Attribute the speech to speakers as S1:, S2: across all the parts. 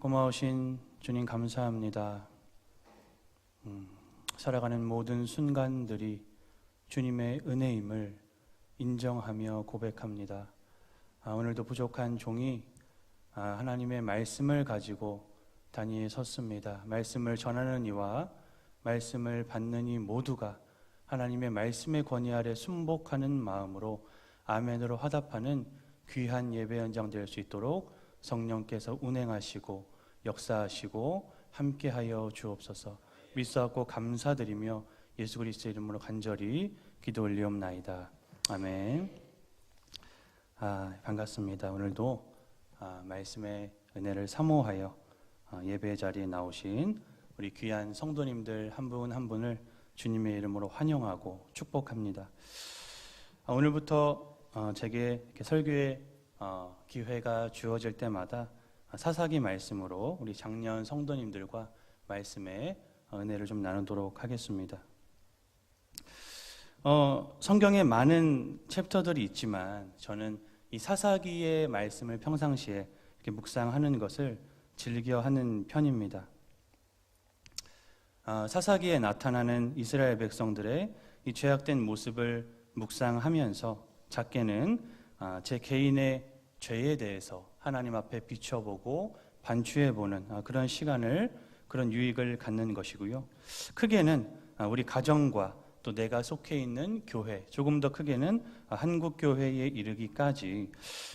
S1: 고마우신 주님 감사합니다. 살아가는 모든 순간들이 주님의 은혜임을 인정하며 고백합니다. 오늘도 부족한 종이 하나님의 말씀을 가지고 단위에 섰습니다. 말씀을 전하는 이와 말씀을 받는 이 모두가 하나님의 말씀의 권위 아래 순복하는 마음으로 아멘으로 화답하는 귀한 예배 현장 될 수 있도록 성령께서 운행하시고 역사하시고 함께하여 주옵소서. 믿사옵고 감사드리며 예수 그리스도의 이름으로 간절히 기도 올리옵나이다. 아멘. 반갑습니다. 오늘도 말씀의 은혜를 사모하여 예배 자리에 나오신 우리 귀한 성도님들 한 분 한 분을 주님의 이름으로 환영하고 축복합니다. 오늘부터 제게 이렇게 설교의 기회가 주어질 때마다 사사기 말씀으로 우리 작년 성도님들과 말씀의 은혜를 좀 나누도록 하겠습니다. 성경에 많은 챕터들이 있지만 저는 이 사사기의 말씀을 평상시에 이렇게 묵상하는 것을 즐겨하는 편입니다. 사사기에 나타나는 이스라엘 백성들의 이 죄악된 모습을 묵상하면서 작게는 제 개인의 죄에 대해서 하나님 앞에 비춰보고 반추해보는 그런 시간을, 그런 유익을 갖는 것이고요. 크게는 우리 가정과 또 내가 속해 있는 교회, 조금 더 크게는 한국교회에 이르기까지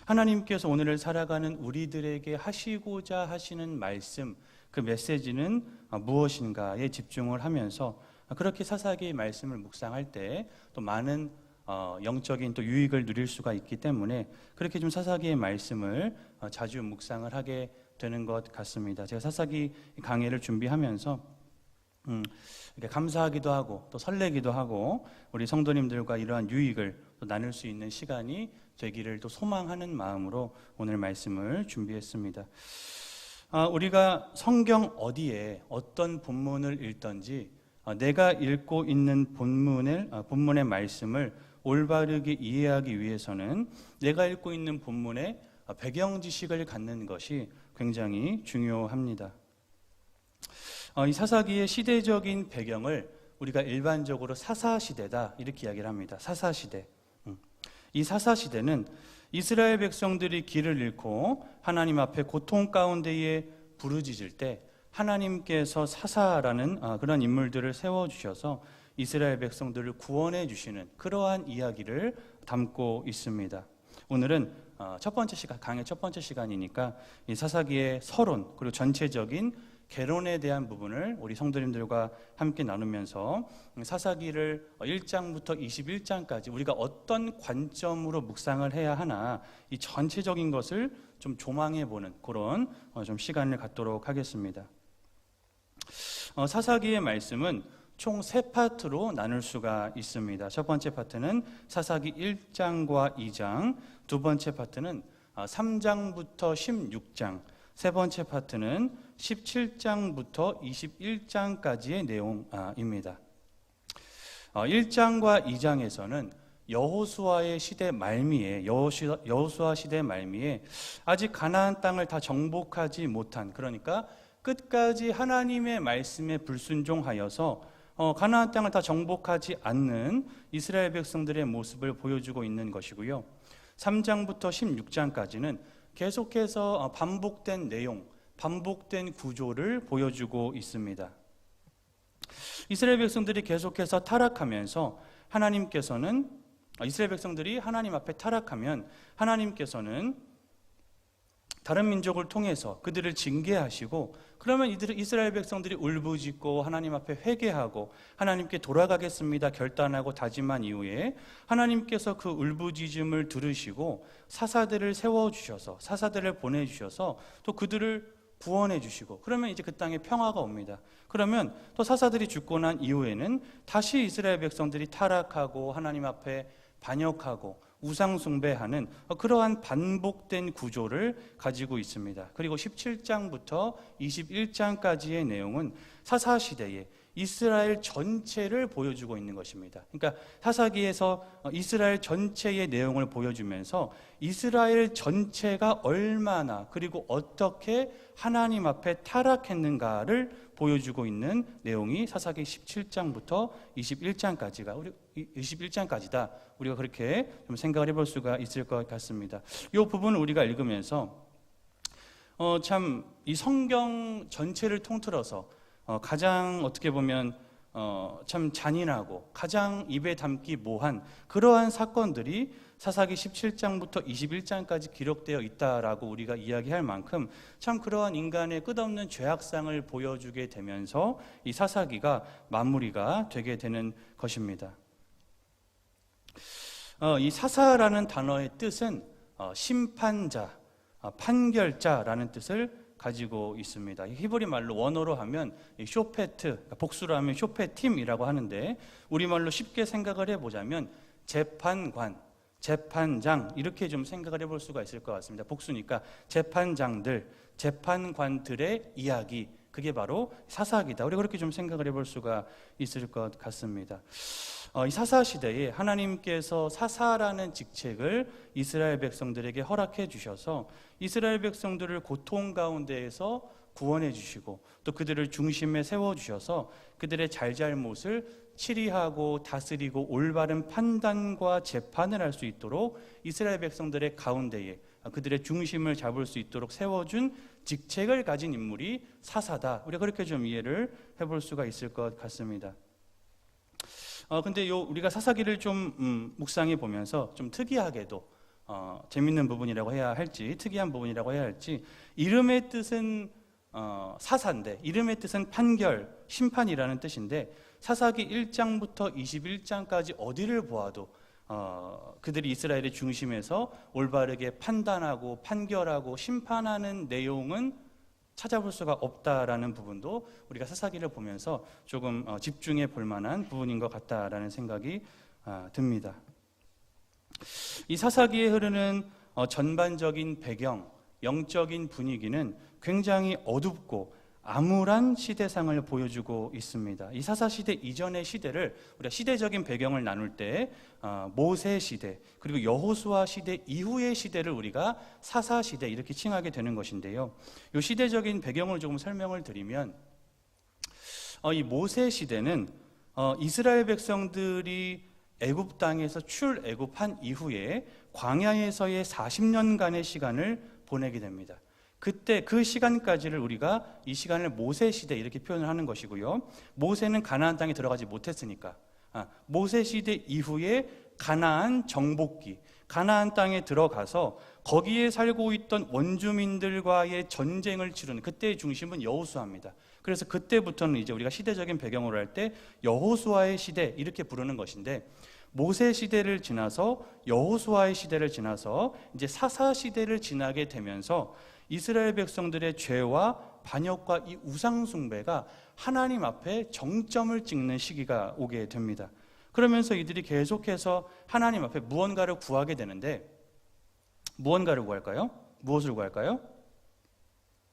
S1: 하나님께서 오늘을 살아가는 우리들에게 하시고자 하시는 말씀, 그 메시지는 무엇인가에 집중을 하면서 그렇게 사사기의 말씀을 묵상할 때 또 많은 영적인 또 유익을 누릴 수가 있기 때문에 그렇게 좀 사사기의 말씀을 자주 묵상을 하게 되는 것 같습니다. 제가 사사기 강의를 준비하면서 이렇게 감사하기도 하고 또 설레기도 하고 우리 성도님들과 이러한 유익을 또 나눌 수 있는 시간이 되기를 또 소망하는 마음으로 오늘 말씀을 준비했습니다. 우리가 성경 어디에 어떤 본문을 읽든지 내가 읽고 있는 본문의 말씀을 올바르게 이해하기 위해서는 내가 읽고 있는 본문의 배경 지식을 갖는 것이 굉장히 중요합니다. 이 사사기의 시대적인 배경을 우리가 일반적으로 사사시대다 이렇게 이야기를 합니다. 사사시대. 이 사사시대는 이스라엘 백성들이 길을 잃고 하나님 앞에 고통 가운데에 부르짖을 때 하나님께서 사사라는 그런 인물들을 세워주셔서 이스라엘 백성들을 구원해 주시는 그러한 이야기를 담고 있습니다. 오늘은 첫 번째 시간, 강의 첫 번째 시간이니까 이 사사기의 서론 그리고 전체적인 개론에 대한 부분을 우리 성도님들과 함께 나누면서 사사기를 1장부터 21장까지 우리가 어떤 관점으로 묵상을 해야 하나 이 전체적인 것을 좀 조망해보는 그런 좀 시간을 갖도록 하겠습니다. 사사기의 말씀은 총 3파트로 나눌 수가 있습니다. 첫 번째 파트는 사사기 1장과 2장, 두 번째 파트는 3장부터 16장, 세 번째 파트는 17장부터 21장까지의 내용입니다. 1장과 2장에서는 여호수아 시대 말미에 아직 가나안 땅을 다 정복하지 못한, 그러니까 끝까지 하나님의 말씀에 불순종하여서 가나안 땅을 다 정복하지 않는 이스라엘 백성들의 모습을 보여주고 있는 것이고요. 3장부터 16장까지는 계속해서 반복된 내용, 반복된 구조를 보여주고 있습니다. 이스라엘 백성들이 계속해서 타락하면서 이스라엘 백성들이 하나님 앞에 타락하면 하나님께서는 다른 민족을 통해서 그들을 징계하시고, 그러면 이스라엘 백성들이 울부짖고 하나님 앞에 회개하고 하나님께 돌아가겠습니다 결단하고 다짐한 이후에 하나님께서 그 울부짖음을 들으시고 사사들을 세워주셔서, 사사들을 보내주셔서 또 그들을 구원해 주시고, 그러면 이제 그 땅에 평화가 옵니다. 그러면 또 사사들이 죽고 난 이후에는 다시 이스라엘 백성들이 타락하고 하나님 앞에 반역하고 우상 숭배하는 그러한 반복된 구조를 가지고 있습니다. 그리고 17장부터 21장까지의 내용은 사사시대에 이스라엘 전체를 보여주고 있는 것입니다. 그러니까 사사기에서 이스라엘 전체의 내용을 보여주면서 이스라엘 전체가 얼마나 그리고 어떻게 하나님 앞에 타락했는가를 보여주고 있는 내용이 사사기 17장부터 21장까지다. 우리가 그렇게 좀 생각을 해볼 수가 있을 것 같습니다. 이 부분을 우리가 읽으면서 참 이 성경 전체를 통틀어서 가장 어떻게 보면 참 잔인하고 가장 입에 담기 모한 그러한 사건들이 사사기 17장부터 21장까지 기록되어 있다라고 우리가 이야기할 만큼 참 그러한 인간의 끝없는 죄악상을 보여주게 되면서 이 사사기가 마무리가 되게 되는 것입니다. 이 사사라는 단어의 뜻은 심판자, 판결자라는 뜻을 가지고 있습니다. 히브리 말로 원어로 하면 쇼페트, 복수로 하면 쇼페팀이라고 하는데 우리말로 쉽게 생각을 해보자면 재판관, 재판장 이렇게 좀 생각을 해볼 수가 있을 것 같습니다. 복수니까 재판장들, 재판관들의 이야기, 그게 바로 사사기다. 우리가 그렇게 좀 생각을 해볼 수가 있을 것 같습니다. 이 사사 시대에 하나님께서 사사라는 직책을 이스라엘 백성들에게 허락해 주셔서 이스라엘 백성들을 고통 가운데에서 구원해 주시고 또 그들을 중심에 세워 주셔서 그들의 잘잘못을 치리하고 다스리고 올바른 판단과 재판을 할 수 있도록 이스라엘 백성들의 가운데에 그들의 중심을 잡을 수 있도록 세워준 직책을 가진 인물이 사사다. 우리가 그렇게 좀 이해를 해볼 수가 있을 것 같습니다. 근데 우리가 사사기를 좀 묵상해 보면서 좀 특이하게도 재밌는 부분이라고 해야 할지 특이한 부분이라고 해야 할지 이름의 뜻은 사사인데 이름의 뜻은 판결, 심판이라는 뜻인데 사사기 1장부터 21장까지 어디를 보아도 그들이 이스라엘의 중심에서 올바르게 판단하고 판결하고 심판하는 내용은 찾아볼 수가 없다라는 부분도 우리가 사사기를 보면서 조금 집중해 볼 만한 부분인 것 같다라는 생각이 듭니다. 이 사사기에 흐르는 전반적인 배경, 영적인 분위기는 굉장히 어둡고 암울한 시대상을 보여주고 있습니다. 이 사사시대 이전의 시대를 우리가 시대적인 배경을 나눌 때 모세 시대 그리고 여호수아 시대 이후의 시대를 우리가 사사시대 이렇게 칭하게 되는 것인데요. 이 시대적인 배경을 조금 설명을 드리면 이 모세 시대는 이스라엘 백성들이 애굽 땅에서 출애굽한 이후에 광야에서의 40년간의 시간을 보내게 됩니다. 그때 그 시간까지를 우리가 이 시간을 모세 시대 이렇게 표현을 하는 것이고요. 모세는 가나안 땅에 들어가지 못했으니까 모세 시대 이후에 가나안 정복기, 가나안 땅에 들어가서 거기에 살고 있던 원주민들과의 전쟁을 치르는 그때의 중심은 여호수아입니다. 그래서 그때부터는 이제 우리가 시대적인 배경으로 할 때 여호수아의 시대 이렇게 부르는 것인데 모세 시대를 지나서 여호수아의 시대를 지나서 이제 사사 시대를 지나게 되면서 이스라엘 백성들의 죄와 반역과 이 우상 숭배가 하나님 앞에 정점을 찍는 시기가 오게 됩니다. 그러면서 이들이 계속해서 하나님 앞에 무언가를 구하게 되는데 무언가를 구할까요? 무엇을 구할까요?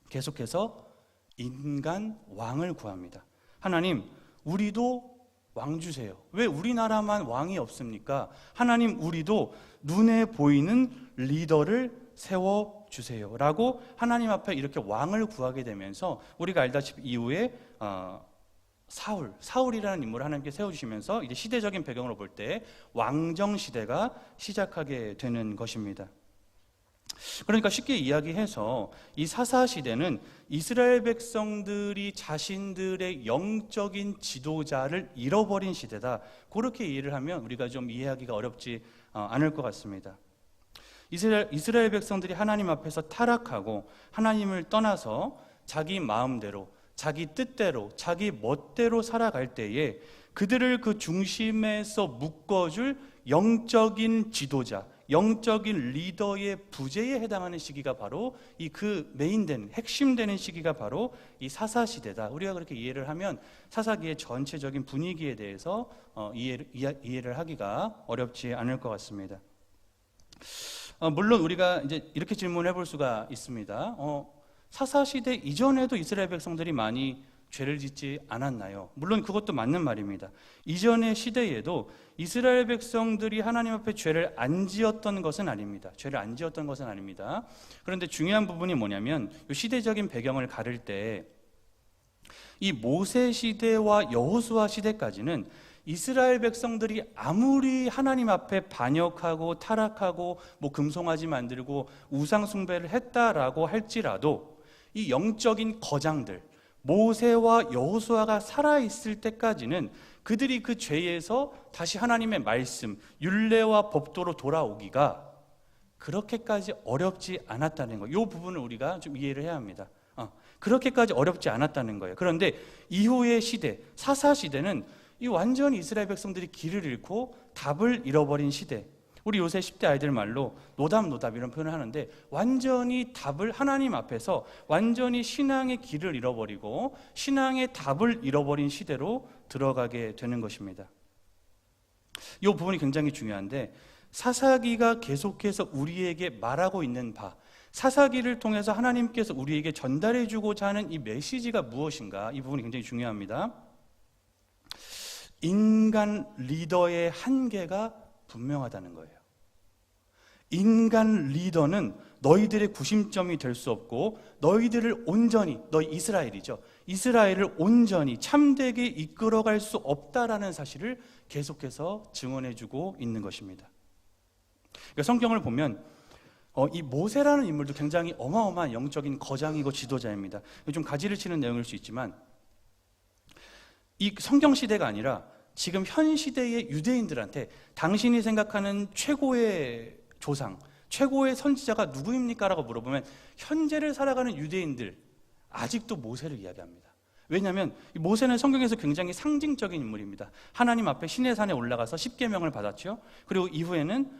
S1: 계속해서 인간 왕을 구합니다. 하나님, 우리도 왕 주세요. 왜 우리나라만 왕이 없습니까? 하나님, 우리도 눈에 보이는 리더를 세워주세요 라고 하나님 앞에 이렇게 왕을 구하게 되면서 우리가 알다시피 이후에 사울이라는 인물을 하나님께 세워주시면서 이제 시대적인 배경으로 볼 때 왕정시대가 시작하게 되는 것입니다. 그러니까 쉽게 이야기해서 이 사사시대는 이스라엘 백성들이 자신들의 영적인 지도자를 잃어버린 시대다. 그렇게 이해를 하면 우리가 좀 이해하기가 어렵지 않을 것 같습니다. 이스라엘 백성들이 하나님 앞에서 타락하고 하나님을 떠나서 자기 마음대로, 자기 뜻대로, 자기 멋대로 살아갈 때에 그들을 그 중심에서 묶어줄 영적인 지도자, 영적인 리더의 부재에 해당하는 시기가 바로 이 그 메인되는 핵심되는 시기가 바로 이 사사시대다. 우리가 그렇게 이해를 하면 사사기의 전체적인 분위기에 대해서 이해를 하기가 어렵지 않을 것 같습니다. 물론 우리가 이제 이렇게 질문해 볼 수가 있습니다. 사사시대 이전에도 이스라엘 백성들이 많이 죄를 짓지 않았나요? 물론 그것도 맞는 말입니다. 이전의 시대에도 이스라엘 백성들이 하나님 앞에 죄를 안 지었던 것은 아닙니다. 죄를 안 지었던 것은 아닙니다. 그런데 중요한 부분이 뭐냐면 이 시대적인 배경을 가를 때 이 모세 시대와 여호수아 시대까지는 이스라엘 백성들이 아무리 하나님 앞에 반역하고 타락하고 금송아지 만들고 우상 숭배를 했다라고 할지라도 이 영적인 거장들 모세와 여호수아가 살아있을 때까지는 그들이 그 죄에서 다시 하나님의 말씀, 율례와 법도로 돌아오기가 그렇게까지 어렵지 않았다는 거예요. 이 부분을 우리가 좀 이해를 해야 합니다. 그렇게까지 어렵지 않았다는 거예요. 그런데 이후의 시대, 사사시대는 이 완전히 이스라엘 백성들이 길을 잃고 답을 잃어버린 시대. 우리 요새 10대 아이들 말로 노답 이런 표현을 하는데 완전히 답을 하나님 앞에서 완전히 신앙의 길을 잃어버리고 신앙의 답을 잃어버린 시대로 들어가게 되는 것입니다. 이 부분이 굉장히 중요한데 사사기가 계속해서 우리에게 말하고 있는 바, 사사기를 통해서 하나님께서 우리에게 전달해 주고자 하는 이 메시지가 무엇인가, 이 부분이 굉장히 중요합니다. 인간 리더의 한계가 분명하다는 거예요. 인간 리더는 너희들의 구심점이 될 수 없고 너희들을 온전히, 너희 이스라엘이죠, 이스라엘을 온전히 참되게 이끌어갈 수 없다라는 사실을 계속해서 증언해 주고 있는 것입니다. 그러니까 성경을 보면 이 모세라는 인물도 굉장히 어마어마한 영적인 거장이고 지도자입니다. 좀 가지를 치는 내용일 수 있지만 이 성경 시대가 아니라 지금 현 시대의 유대인들한테 당신이 생각하는 최고의 조상, 최고의 선지자가 누구입니까? 라고 물어보면 현재를 살아가는 유대인들 아직도 모세를 이야기합니다. 왜냐하면 모세는 성경에서 굉장히 상징적인 인물입니다. 하나님 앞에 시내산에 올라가서 십계명을 받았죠. 그리고 이후에는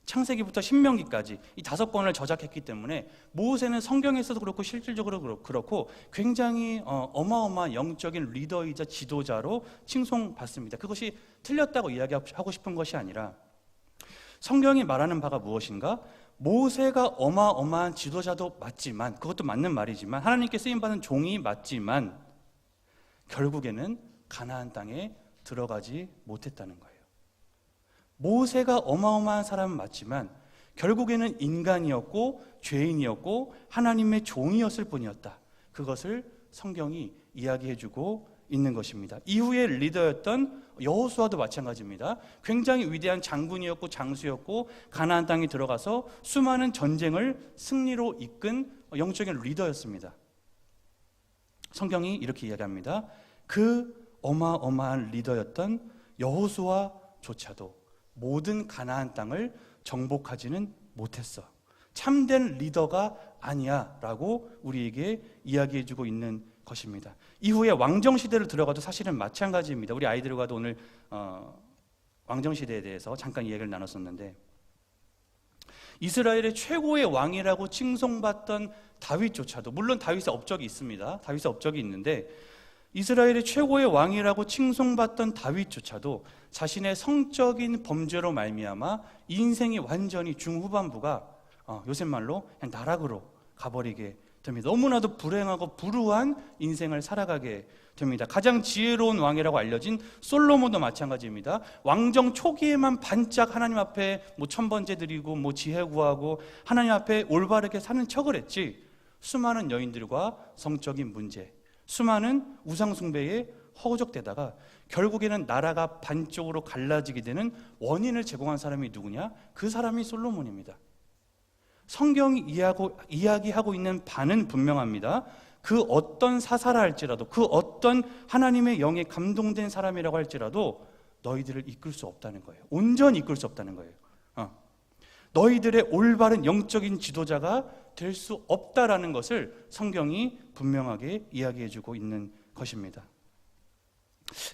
S1: 창세기부터 신명기까지 이 5권을 저작했기 때문에 모세는 성경에서도 그렇고 실질적으로 그렇고 굉장히 어마어마한 영적인 리더이자 지도자로 칭송받습니다. 그것이 틀렸다고 이야기하고 싶은 것이 아니라 성경이 말하는 바가 무엇인가? 모세가 어마어마한 지도자도 맞지만, 그것도 맞는 말이지만, 하나님께 쓰임받은 종이 맞지만 결국에는 가나안 땅에 들어가지 못했다는 거예요. 모세가 어마어마한 사람은 맞지만 결국에는 인간이었고 죄인이었고 하나님의 종이었을 뿐이었다. 그것을 성경이 이야기해주고 있는 것입니다. 이후에 리더였던 여호수아도 마찬가지입니다. 굉장히 위대한 장군이었고 장수였고 가나안 땅에 들어가서 수많은 전쟁을 승리로 이끈 영적인 리더였습니다. 성경이 이렇게 이야기합니다. 그 어마어마한 리더였던 여호수아조차도 모든 가나안 땅을 정복하지는 못했어. 참된 리더가 아니야 라고 우리에게 이야기해주고 있는 것입니다. 이후에 왕정시대를 들어가도 사실은 마찬가지입니다. 우리 아이들과도 오늘 왕정시대에 대해서 잠깐 이야기를 나눴었는데 이스라엘의 최고의 왕이라고 칭송받던 다윗조차도, 물론 다윗의 업적이 있습니다. 다윗의 업적이 있는데 이스라엘의 최고의 왕이라고 칭송받던 다윗조차도 자신의 성적인 범죄로 말미암아 인생이 완전히 중후반부가 요새 말로 그냥 나락으로 가버리게 됩니다. 너무나도 불행하고 불우한 인생을 살아가게 됩니다. 가장 지혜로운 왕이라고 알려진 솔로몬도 마찬가지입니다. 왕정 초기에만 반짝 하나님 앞에 천번제 드리고 지혜 구하고 하나님 앞에 올바르게 사는 척을 했지, 수많은 여인들과 성적인 문제, 수많은 우상 숭배에 허우적대다가 결국에는 나라가 반쪽으로 갈라지게 되는 원인을 제공한 사람이 누구냐? 그 사람이 솔로몬입니다. 성경이 이야기하고 있는 바는 분명합니다. 그 어떤 사사라 할지라도, 그 어떤 하나님의 영에 감동된 사람이라고 할지라도 너희들을 이끌 수 없다는 거예요. 온전히 이끌 수 없다는 거예요. 너희들의 올바른 영적인 지도자가 될 수 없다라는 것을 성경이 분명하게 이야기해주고 있는 것입니다.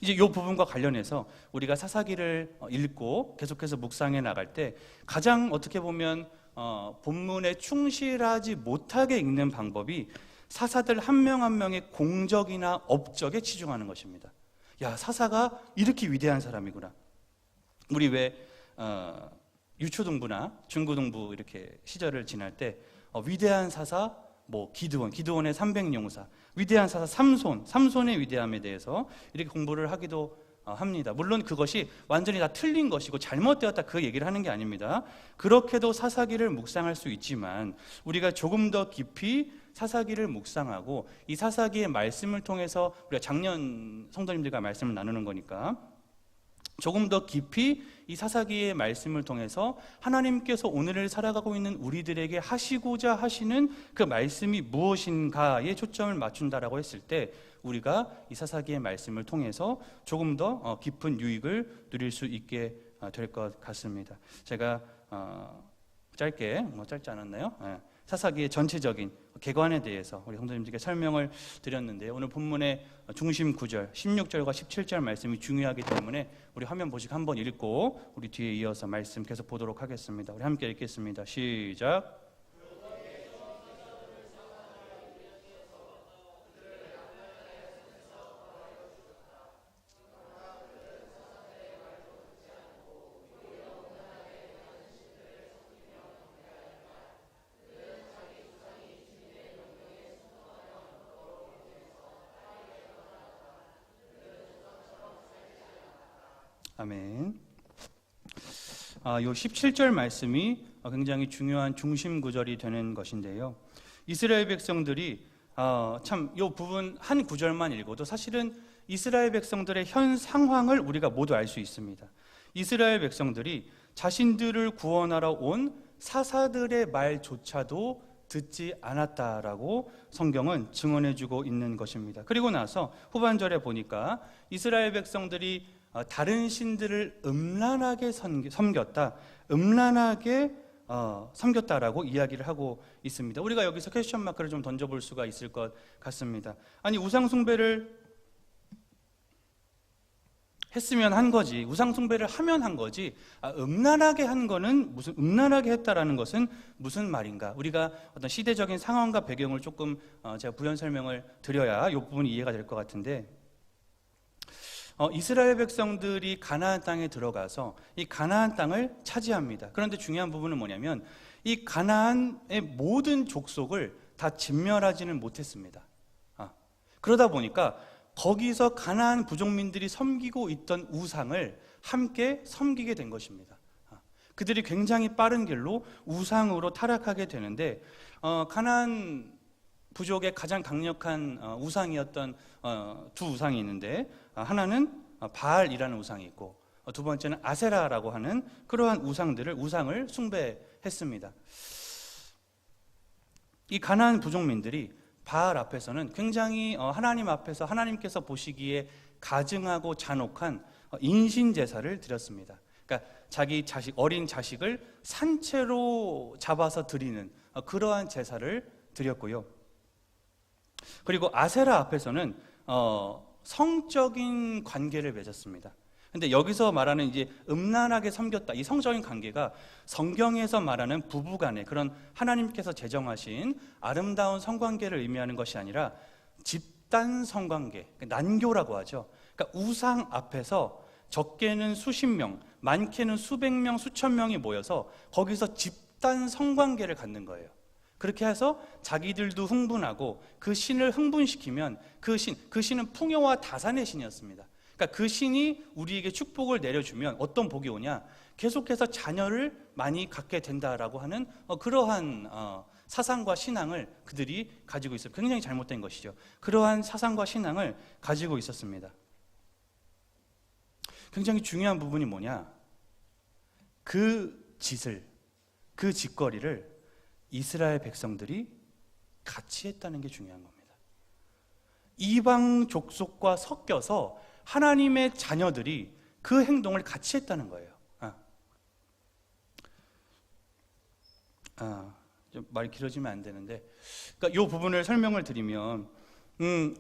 S1: 이제 이 부분과 관련해서 우리가 사사기를 읽고 계속해서 묵상해 나갈 때 가장 어떻게 보면 본문에 충실하지 못하게 읽는 방법이 사사들 한 명 한 명의 공적이나 업적에 치중하는 것입니다. 야, 사사가 이렇게 위대한 사람이구나. 우리 왜 유초등부나 중고등부 이렇게 시절을 지날 때 위대한 사사 기드온의 300용사, 위대한 사사 삼손의 위대함에 대해서 이렇게 공부를 하기도 합니다. 물론 그것이 완전히 다 틀린 것이고 잘못되었다 그 얘기를 하는 게 아닙니다. 그렇게도 사사기를 묵상할 수 있지만 우리가 조금 더 깊이 사사기를 묵상하고 이 사사기의 말씀을 통해서 우리가 작년 성도님들과 말씀을 나누는 거니까 조금 더 깊이 이 사사기의 말씀을 통해서 하나님께서 오늘을 살아가고 있는 우리들에게 하시고자 하시는 그 말씀이 무엇인가에 초점을 맞춘다라고 했을 때 우리가 이 사사기의 말씀을 통해서 조금 더 깊은 유익을 누릴 수 있게 될 것 같습니다. 제가 짧게, 짧지 않았나요? 사사기의 전체적인 개관에 대해서 우리 성도님들께 설명을 드렸는데요. 오늘 본문의 중심 구절 16절과 17절 말씀이 중요하기 때문에 우리 화면 보시고 한번 읽고 우리 뒤에 이어서 말씀 계속 보도록 하겠습니다. 우리 함께 읽겠습니다. 시작. 아멘. 요 17절 말씀이 굉장히 중요한 중심 구절이 되는 것인데요. 이스라엘 백성들이 참 요 부분 한 구절만 읽어도 사실은 이스라엘 백성들의 현 상황을 우리가 모두 알 수 있습니다. 이스라엘 백성들이 자신들을 구원하러 온 사사들의 말조차도 듣지 않았다라고 성경은 증언해주고 있는 것입니다. 그리고 나서 후반절에 보니까 이스라엘 백성들이 다른 신들을 음란하게 섬겼다, 음란하게 섬겼다라고 이야기를 하고 있습니다. 우리가 여기서 퀘스천 마크를 좀 던져볼 수가 있을 것 같습니다. 아니 우상 숭배를 했으면 한 거지, 우상 숭배를 하면 한 거지, 음란하게 한 거는 무슨 음란하게 했다라는 것은 무슨 말인가? 우리가 어떤 시대적인 상황과 배경을 조금 제가 부연 설명을 드려야 이 부분이 이해가 될 것 같은데. 이스라엘 백성들이 가나안 땅에 들어가서 이 가나안 땅을 차지합니다. 그런데 중요한 부분은 뭐냐면 이 가나안의 모든 족속을 다 진멸하지는 못했습니다. 그러다 보니까 거기서 가나안 부족민들이 섬기고 있던 우상을 함께 섬기게 된 것입니다. 그들이 굉장히 빠른 길로 우상으로 타락하게 되는데 가나안 부족의 가장 강력한 우상이었던 두 우상이 있는데 하나는 바알이라는 우상이 있고 두 번째는 아세라라고 하는 그러한 우상을 숭배했습니다. 이 가나안 부족민들이 바알 앞에서는 굉장히 하나님 앞에서 하나님께서 보시기에 가증하고 잔혹한 인신 제사를 드렸습니다. 그러니까 자기 어린 자식을 산채로 잡아서 드리는 그러한 제사를 드렸고요. 그리고 아세라 앞에서는 성적인 관계를 맺었습니다. 근데 여기서 말하는 이제 음란하게 섬겼다, 이 성적인 관계가 성경에서 말하는 부부간의 그런 하나님께서 제정하신 아름다운 성관계를 의미하는 것이 아니라 집단 성관계, 난교라고 하죠. 그러니까 우상 앞에서 적게는 수십 명, 많게는 수백 명, 수천 명이 모여서 거기서 집단 성관계를 갖는 거예요. 그렇게 해서 자기들도 흥분하고 그 신을 흥분시키면 그 신은 풍요와 다산의 신이었습니다. 그러니까 그 신이 우리에게 축복을 내려주면 어떤 복이 오냐? 계속해서 자녀를 많이 갖게 된다라고 하는 그러한 사상과 신앙을 그들이 가지고 있어요. 굉장히 잘못된 것이죠. 그러한 사상과 신앙을 가지고 있었습니다. 굉장히 중요한 부분이 뭐냐? 그 짓거리를 이스라엘 백성들이 같이 했다는 게 중요한 겁니다. 이방 족속과 섞여서 하나님의 자녀들이 그 행동을 같이 했다는 거예요. 좀 말이 길어지면 안 되는데, 그러니까 이 부분을 설명을 드리면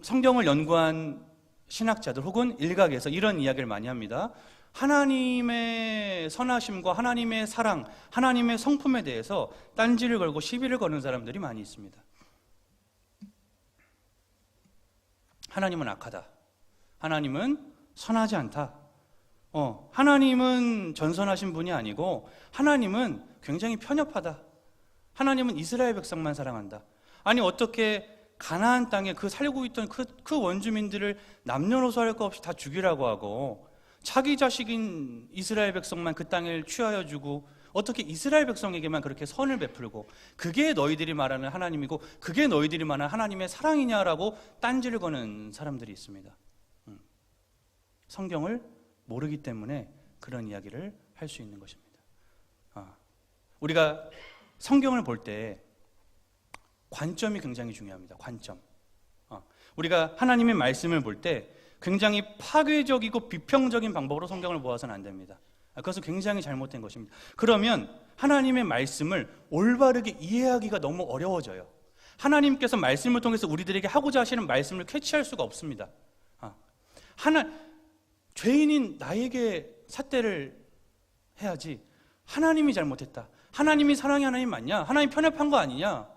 S1: 성경을 연구한 신학자들 혹은 일각에서 이런 이야기를 많이 합니다. 하나님의 선하심과 하나님의 사랑, 하나님의 성품에 대해서 딴지를 걸고 시비를 거는 사람들이 많이 있습니다. 하나님은 악하다. 하나님은 선하지 않다. 하나님은 전선하신 분이 아니고 하나님은 굉장히 편협하다. 하나님은 이스라엘 백성만 사랑한다. 아니 어떻게 가나안 땅에 그 살고 있던 그 원주민들을 남녀노소 할 것 없이 다 죽이라고 하고 자기 자식인 이스라엘 백성만 그 땅을 취하여 주고 어떻게 이스라엘 백성에게만 그렇게 선을 베풀고 그게 너희들이 말하는 하나님이고 그게 너희들이 말하는 하나님의 사랑이냐라고 딴지를 거는 사람들이 있습니다. 성경을 모르기 때문에 그런 이야기를 할 수 있는 것입니다. 우리가 성경을 볼 때 관점이 굉장히 중요합니다. 관점. 우리가 하나님의 말씀을 볼 때 굉장히 파괴적이고 비평적인 방법으로 성경을 보아서는 안 됩니다. 그것은 굉장히 잘못된 것입니다. 그러면 하나님의 말씀을 올바르게 이해하기가 너무 어려워져요. 하나님께서 말씀을 통해서 우리들에게 하고자 하시는 말씀을 캐치할 수가 없습니다. 죄인인 나에게 삿대를 해야지 하나님이 잘못했다, 하나님이 사랑의 하나님 맞냐, 하나님 편협한 거 아니냐,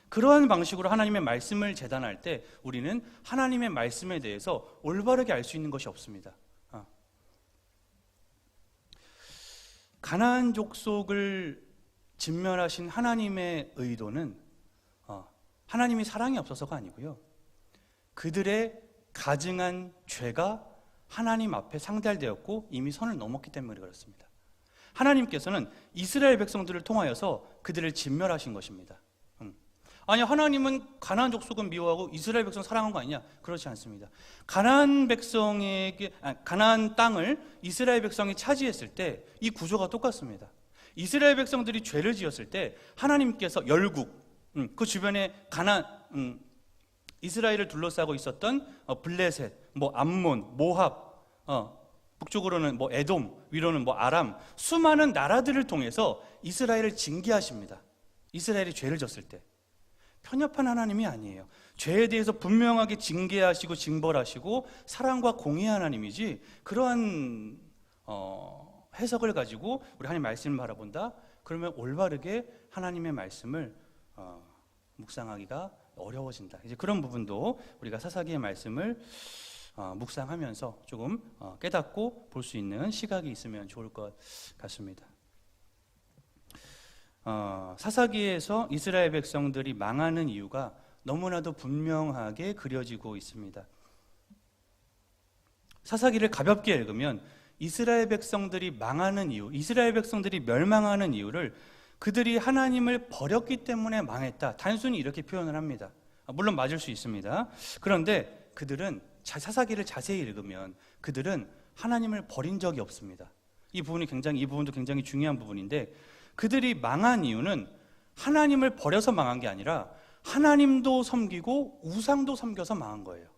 S1: 그러한 방식으로 하나님의 말씀을 재단할 때 우리는 하나님의 말씀에 대해서 올바르게 알 수 있는 것이 없습니다. 가나안 족속을 진멸하신 하나님의 의도는 하나님이 사랑이 없어서가 아니고요, 그들의 가증한 죄가 하나님 앞에 상달되었고 이미 선을 넘었기 때문에 그렇습니다. 하나님께서는 이스라엘 백성들을 통하여서 그들을 진멸하신 것입니다. 아니 하나님은 가나안 족속은 미워하고 이스라엘 백성 사랑한 거 아니냐? 그렇지 않습니다. 가나안 땅을 이스라엘 백성이 차지했을 때 이 구조가 똑같습니다. 이스라엘 백성들이 죄를 지었을 때 하나님께서 열국, 그 주변에 이스라엘을 둘러싸고 있었던 블레셋, 암몬, 모압, 북쪽으로는 에돔, 위로는 아람, 수많은 나라들을 통해서 이스라엘을 징계하십니다. 이스라엘이 죄를 졌을 때 편협한 하나님이 아니에요. 죄에 대해서 분명하게 징계하시고 징벌하시고 사랑과 공의의 하나님이지, 그러한 해석을 가지고 우리 하나님 말씀을 바라본다? 그러면 올바르게 하나님의 말씀을 묵상하기가 어려워진다. 이제 그런 부분도 우리가 사사기의 말씀을 묵상하면서 조금 깨닫고 볼 수 있는 시각이 있으면 좋을 것 같습니다. 사사기에서 이스라엘 백성들이 망하는 이유가 너무나도 분명하게 그려지고 있습니다. 사사기를 가볍게 읽으면 이스라엘 백성들이 망하는 이유, 이스라엘 백성들이 멸망하는 이유를 그들이 하나님을 버렸기 때문에 망했다, 단순히 이렇게 표현을 합니다. 물론 맞을 수 있습니다. 그런데 그들은 사사기를 자세히 읽으면 그들은 하나님을 버린 적이 없습니다. 이 부분도 굉장히 중요한 부분인데, 그들이 망한 이유는 하나님을 버려서 망한 게 아니라 하나님도 섬기고 우상도 섬겨서 망한 거예요.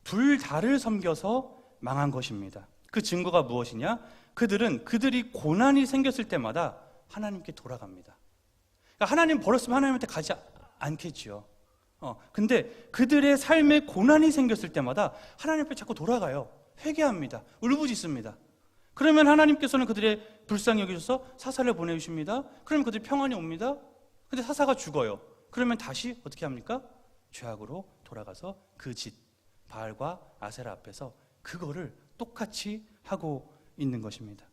S1: 둘 다를 섬겨서 망한 것입니다. 그 증거가 무엇이냐? 그들이 고난이 생겼을 때마다 하나님께 돌아갑니다. 그러니까 하나님 버렸으면 하나님한테 가지 않겠지요. 근데 그들의 삶에 고난이 생겼을 때마다 하나님 앞에 자꾸 돌아가요. 회개합니다. 울부짖습니다. 그러면 하나님께서는 그들의 불쌍히 여기셔서 사사를 보내주십니다. 그러면 그들이 평안이 옵니다. 근데 사사가 죽어요. 그러면 다시 어떻게 합니까? 죄악으로 돌아가서 그 짓, 바알과 아세라 앞에서 그거를 똑같이 하고 있는 것입니다.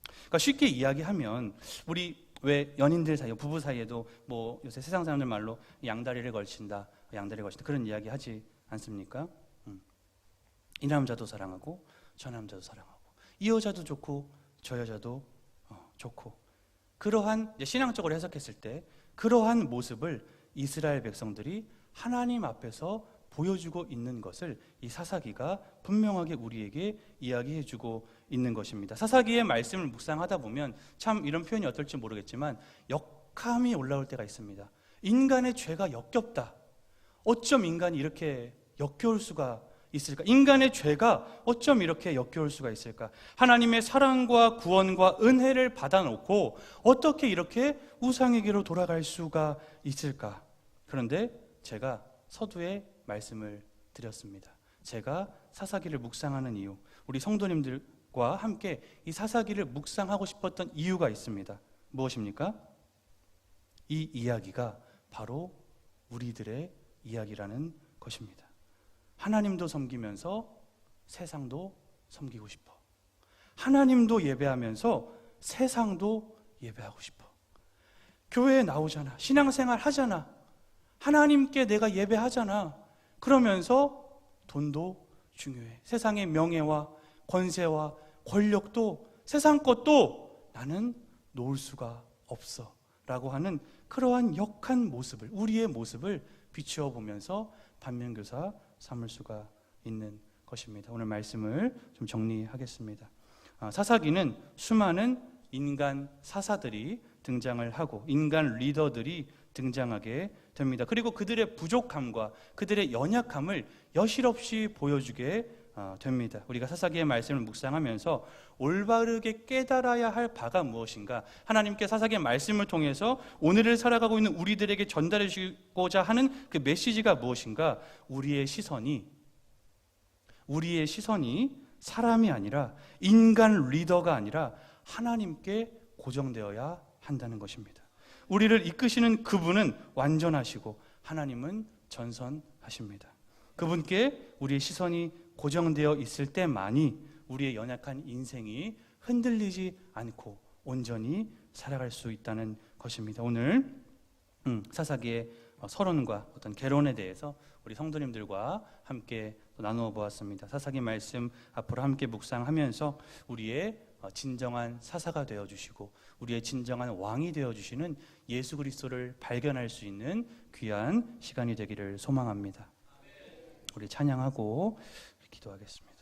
S1: 그러니까 쉽게 이야기하면 우리 왜 연인들 사이, 부부 사이에도 요새 세상 사람들 말로 양다리를 걸친다 그런 이야기 하지 않습니까? 이 남자도 사랑하고 저 남자도 사랑하고 이 여자도 좋고 저 여자도 좋고, 그러한 신앙적으로 해석했을 때 그러한 모습을 이스라엘 백성들이 하나님 앞에서 보여주고 있는 것을 이 사사기가 분명하게 우리에게 이야기해주고 있는 것입니다. 사사기의 말씀을 묵상하다 보면 참 이런 표현이 어떨지 모르겠지만 역함이 올라올 때가 있습니다. 인간의 죄가 역겹다. 어쩜 인간이 이렇게 역겨울 수가 있을까? 인간의 죄가 어쩜 이렇게 역겨울 수가 있을까? 하나님의 사랑과 구원과 은혜를 받아놓고 어떻게 이렇게 우상에게로 돌아갈 수가 있을까? 그런데 제가 서두에 말씀을 드렸습니다. 제가 사사기를 묵상하는 이유, 우리 성도님들과 함께 이 사사기를 묵상하고 싶었던 이유가 있습니다. 무엇입니까? 이 이야기가 바로 우리들의 이야기라는 것입니다. 하나님도 섬기면서 세상도 섬기고 싶어. 하나님도 예배하면서 세상도 예배하고 싶어. 교회에 나오잖아. 신앙생활 하잖아. 하나님께 내가 예배하잖아. 그러면서 돈도 중요해. 세상의 명예와 권세와 권력도 세상 것도 나는 놓을 수가 없어 라고 하는 그러한 역한 모습을, 우리의 모습을 비추어 보면서 반면교사 삼을 수가 있는 것입니다. 오늘 말씀을 좀 정리하겠습니다. 사사기는 수많은 인간 사사들이 등장을 하고 인간 리더들이 등장하게 됩니다. 그리고 그들의 부족함과 그들의 연약함을 여실없이 보여주게 됩니다. 우리가 사사기의 말씀을 묵상하면서 올바르게 깨달아야 할 바가 무엇인가, 하나님께 사사기의 말씀을 통해서 오늘을 살아가고 있는 우리들에게 전달해 주고자 하는 그 메시지가 무엇인가, 우리의 시선이 사람이 아니라 인간 리더가 아니라 하나님께 고정되어야 한다는 것입니다. 우리를 이끄시는 그분은 완전하시고 하나님은 전선하십니다. 그분께 우리의 시선이 고정되어 있을 때만이 우리의 연약한 인생이 흔들리지 않고 온전히 살아갈 수 있다는 것입니다. 오늘 사사기의 서론과 어떤 개론에 대해서 우리 성도님들과 함께 나누어 보았습니다. 사사기 말씀 앞으로 함께 묵상하면서 우리의 진정한 사사가 되어주시고 우리의 진정한 왕이 되어주시는 예수 그리스도를 발견할 수 있는 귀한 시간이 되기를 소망합니다. 우리 찬양하고 기도하겠습니다.